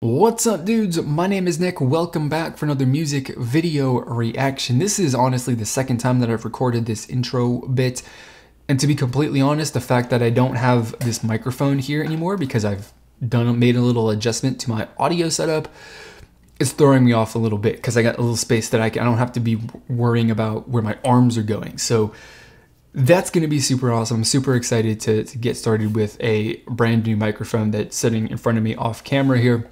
What's up, dudes? My name is Nick. Welcome back for another music video reaction. This is honestly the second time that I've recorded this intro bit. And to be completely honest, the fact that I don't have this microphone here anymore because I've made a little adjustment to my audio setup is throwing me off a little bit because I got a little space that I don't have to be worrying about where my arms are going. So that's going to be super awesome. I'm super excited to get started with a brand new microphone that's sitting in front of me off camera here,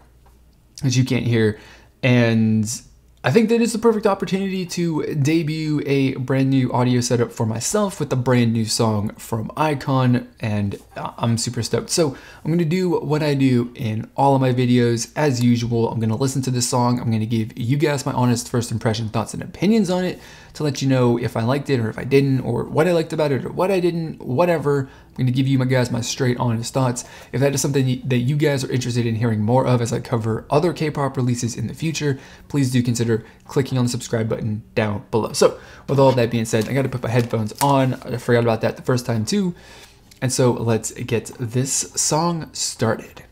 as you can't hear, and I think that it's the perfect opportunity to debut a brand new audio setup for myself with a brand new song from iKon, and I'm super stoked. So I'm going to do what I do in all of my videos as usual. I'm going to listen to this song. I'm going to give you guys my honest first impression, thoughts, and opinions on it to let you know if I liked it or if I didn't, or what I liked about it or what I didn't, whatever. I'm going to give you my straight honest thoughts. If that is something that you guys are interested in hearing more of as I cover other K-pop releases in the future, please do consider clicking on the subscribe button down below. So with all of that being said, I got to put my headphones on. I forgot about that the first time too. And so let's get this song started.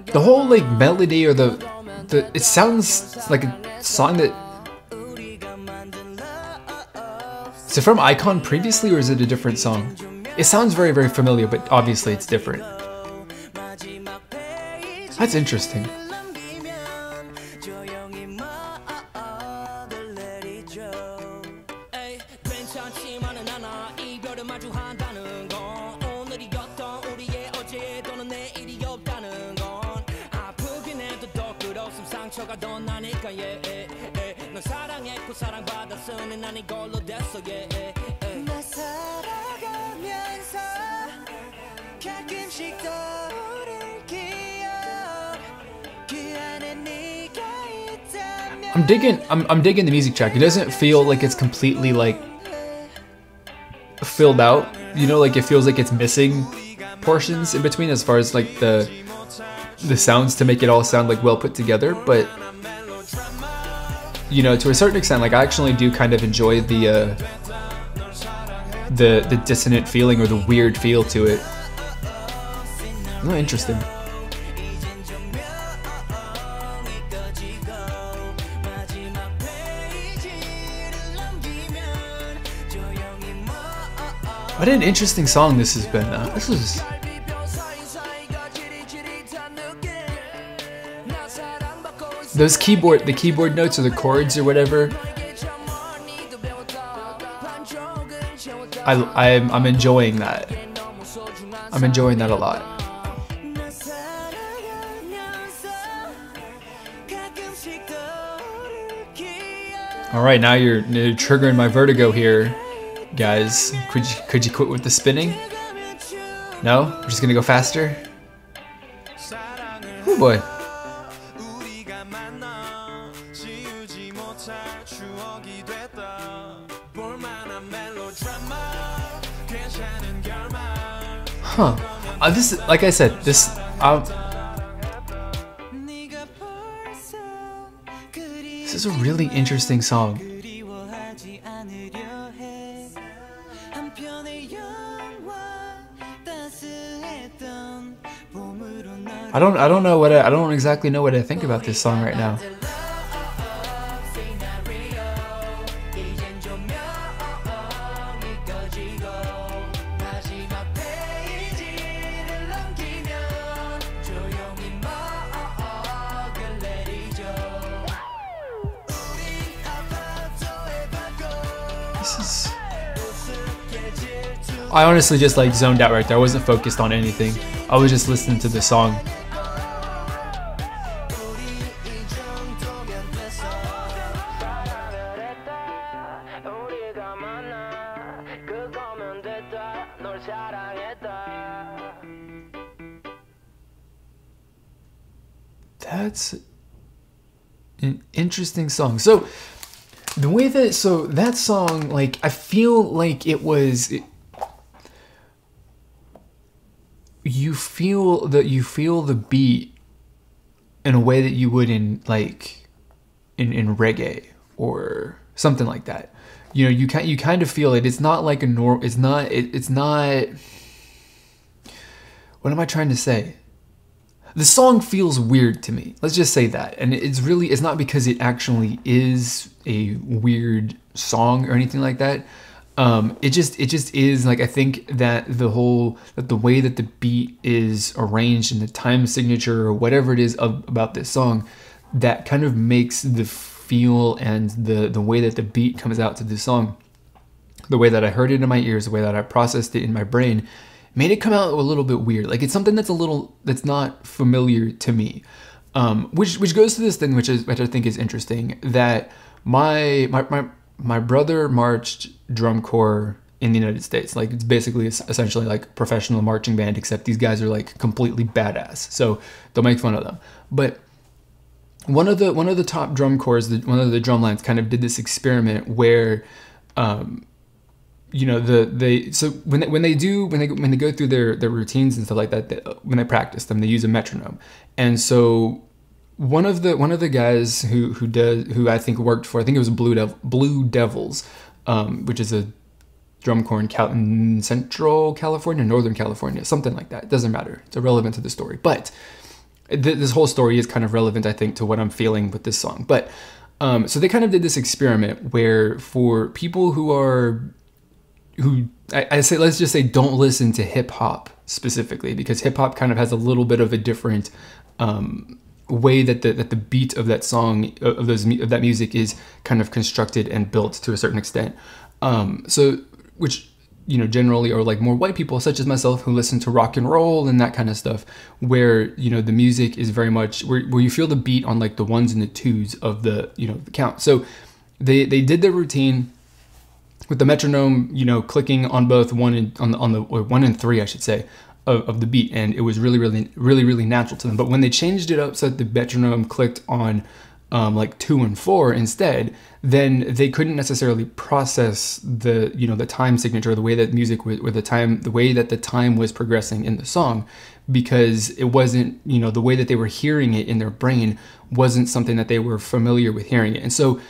The whole like melody or it sounds like a song that, is it from iKon previously or is it a different song? It sounds very, very familiar, but obviously it's different. That's interesting. I'm digging the music track. It doesn't feel like it's completely like filled out, you know, like it feels like it's missing portions in between as far as like the sounds to make it all sound like well put together. But you know, to a certain extent, like I actually do kind of enjoy the dissonant feeling or the weird feel to it. Oh, interesting. What an interesting song this has been. This was... the keyboard notes or the chords or whatever. I'm enjoying that. I'm enjoying that a lot. All right, now you're triggering my vertigo here, guys. Could you quit with the spinning? No, we're just gonna go faster. Oh boy. Huh. This, like I said, this is a really interesting song. I don't exactly know what I think about this song right now. I honestly just like zoned out right there. I wasn't focused on anything. I was just listening to the song. That's an interesting song. So the way that, that song, like, I feel like it was, you feel the beat in a way that you would in like in reggae or something like that. You know, you kind of feel it. It's not like a norm. It's not. It's not. What am I trying to say? The song feels weird to me. Let's just say that. And it's not because it actually is a weird song or anything like that. It just is, like, I think that the way that the beat is arranged and the time signature or whatever it is about this song, that kind of makes the feel and the way that the beat comes out to this song, the way that I heard it in my ears, the way that I processed it in my brain, made it come out a little bit weird. Like, it's something that's not familiar to me. Which goes to this thing, which I think is interesting, that my brother marched drum corps in the United States. Like, it's basically essentially like professional marching band, except these guys are like completely badass. So don't make fun of them. But one of the top drum corps, one of the drum lines, kind of did this experiment where, you know, when they go through their routines and stuff like that, when they practice them, they use a metronome. And so one of the guys who I think worked for, I think it was Blue Devils, which is a drum corps in Central California, Northern California, something like that. It doesn't matter. It's irrelevant to the story. But this whole story is kind of relevant, I think, to what I'm feeling with this song. But so they kind of did this experiment where, for people I say, let's just say, don't listen to hip hop specifically, because hip hop kind of has a little bit of a different way that the beat of that song, of that music, is kind of constructed and built to a certain extent. So, which, you know, generally are like more white people, such as myself, who listen to rock and roll and that kind of stuff, where, you know, the music is very much where you feel the beat on like the ones and the twos of the, you know, the count. So they did their routine with the metronome, you know, clicking on both on the 1 and 3, I should say, of the beat, and it was really natural to them. But when they changed it up so that the metronome clicked on like 2 and 4 instead, then they couldn't necessarily process the, you know, the time signature, the way that music was, or the way that the time was progressing in the song, because it wasn't, you know, the way that they were hearing it in their brain wasn't something that they were familiar with hearing it. And so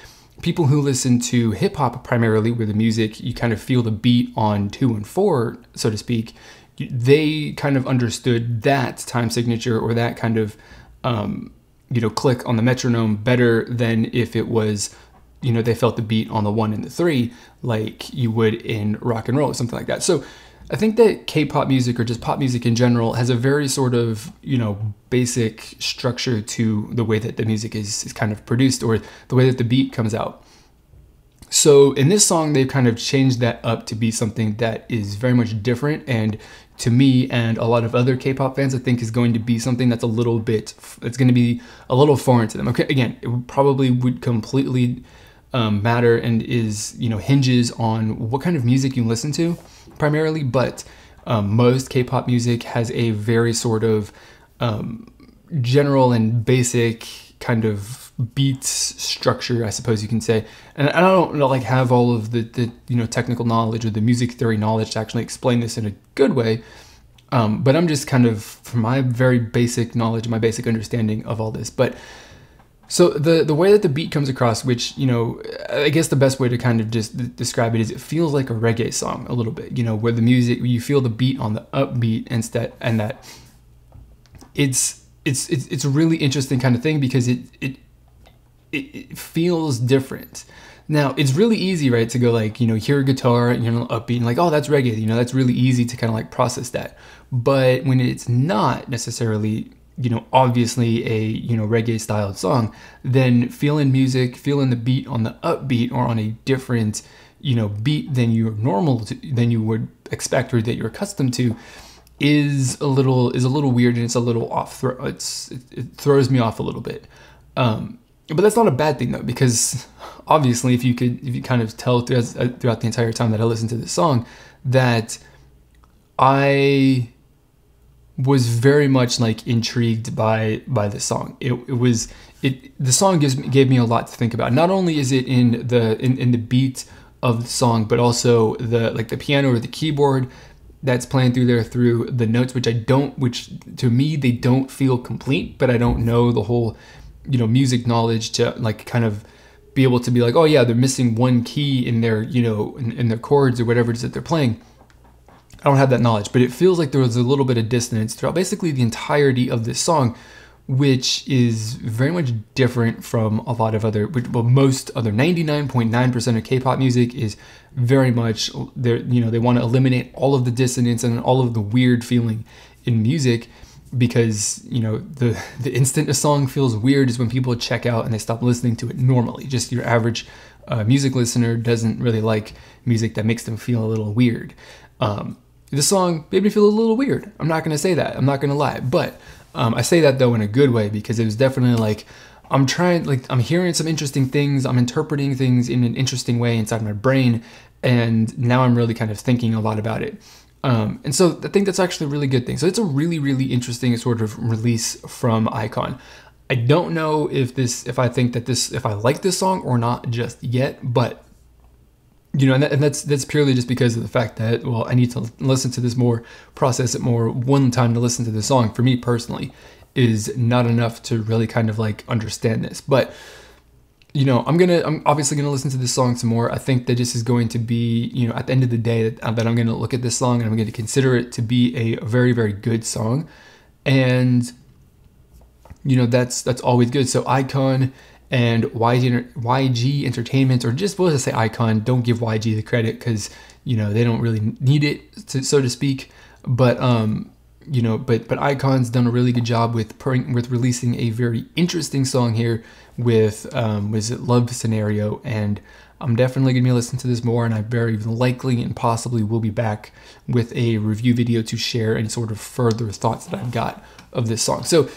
people who listen to hip hop primarily, where the music, you kind of feel the beat on 2 and 4, so to speak, they kind of understood that time signature, or that kind of, you know, click on the metronome better than if it was, you know, they felt the beat on the 1 and the 3, like you would in rock and roll or something like that. So I think that K-pop music, or just pop music in general, has a very sort of, you know, basic structure to the way that the music is kind of produced, or the way that the beat comes out. So in this song, they've kind of changed that up to be something that is very much different, and to me and a lot of other K-pop fans, I think is going to be something that's it's going to be a little foreign to them. Okay, again, it probably would completely matter, and is, you know, hinges on what kind of music you listen to primarily, but most K-pop music has a very sort of general and basic kind of beats structure, I suppose you can say. And I don't like have all of the you know, technical knowledge or the music theory knowledge to actually explain this in a good way, but I'm just kind of, from my very basic knowledge, my basic understanding of all this. But so the way that the beat comes across, which, you know, I guess the best way to kind of just describe it is, it feels like a reggae song a little bit, you know, where the music, you feel the beat on the upbeat instead, and that it's a really interesting kind of thing, because it feels different. Now, it's really easy, right, to go like, you know, hear a guitar and, you know, upbeat, and like, oh, that's reggae, you know, that's really easy to kind of like process that. But when it's not necessarily, you know, obviously a, you know, reggae styled song, then feeling the beat on the upbeat, or on a different, you know, beat than than you would expect, or that you're accustomed to, is a little weird, and it's a little off. It throws me off a little bit. But that's not a bad thing though, because obviously if you kind of tell throughout the entire time that I listened to this song, that I was very much like intrigued by this song. The song gave me a lot to think about. Not only is it in the beat of the song, but also the piano or the keyboard that's playing through the notes, which to me they don't feel complete, but I don't know the whole you know, music knowledge to like kind of be able to be like, oh yeah, they're missing one key in their, you know, in their chords or whatever it is that they're playing. I don't have that knowledge, but it feels like there was a little bit of dissonance throughout basically the entirety of this song, which is very much different from a lot of other, well, most other 99.9% of K-pop music is very much, you know, they want to eliminate all of the dissonance and all of the weird feeling in music, because, you know, the instant a song feels weird is when people check out and they stop listening to it normally. Just your average music listener doesn't really like music that makes them feel a little weird. This song made me feel a little weird. I'm not going to say that. I'm not going to lie. But I say that, though, in a good way, because it was definitely like, I'm hearing some interesting things. I'm interpreting things in an interesting way inside my brain. And now I'm really kind of thinking a lot about it. And so I think that's actually a really good thing. So it's a really, really interesting sort of release from iKon. I don't know if I like this song or not just yet, but you know, and that's purely just because of the fact that, well, I need to listen to this more, process it more. One time to listen to the song, for me personally, is not enough to really kind of like understand this. But, you know, I'm obviously gonna listen to this song some more. I think that this is going to be, you know, at the end of the day, that I'm gonna look at this song and I'm gonna consider it to be a very, very good song. And, you know, that's always good. So iKon and YG Entertainment, or just, we'll just say iKon, don't give YG the credit because, you know, they don't really need it, so to speak. But you know, but iKon's done a really good job with releasing a very interesting song here with was it Love Scenario, and I'm definitely gonna be listening to this more, and I very likely and possibly will be back with a review video to share any sort of further thoughts that I've got of this song. So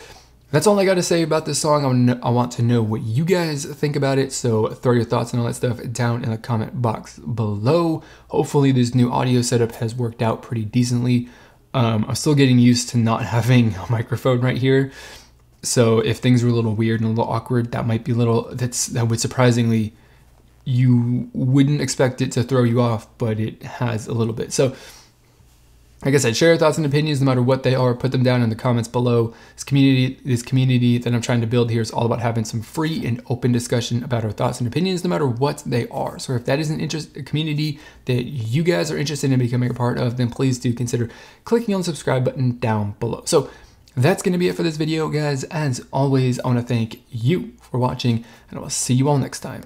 that's all I got to say about this song. I want to know what you guys think about it, so throw your thoughts and all that stuff down in the comment box below. Hopefully this new audio setup has worked out pretty decently. I'm still getting used to not having a microphone right here, so if things are a little weird and a little awkward, that might be that would surprisingly, you wouldn't expect it to throw you off, but it has a little bit. So like I said, share your thoughts and opinions no matter what they are. Put them down in the comments below. This community that I'm trying to build here is all about having some free and open discussion about our thoughts and opinions no matter what they are. So if that is a community that you guys are interested in becoming a part of, then please do consider clicking on the subscribe button down below. So that's going to be it for this video, guys. As always, I want to thank you for watching, and I will see you all next time.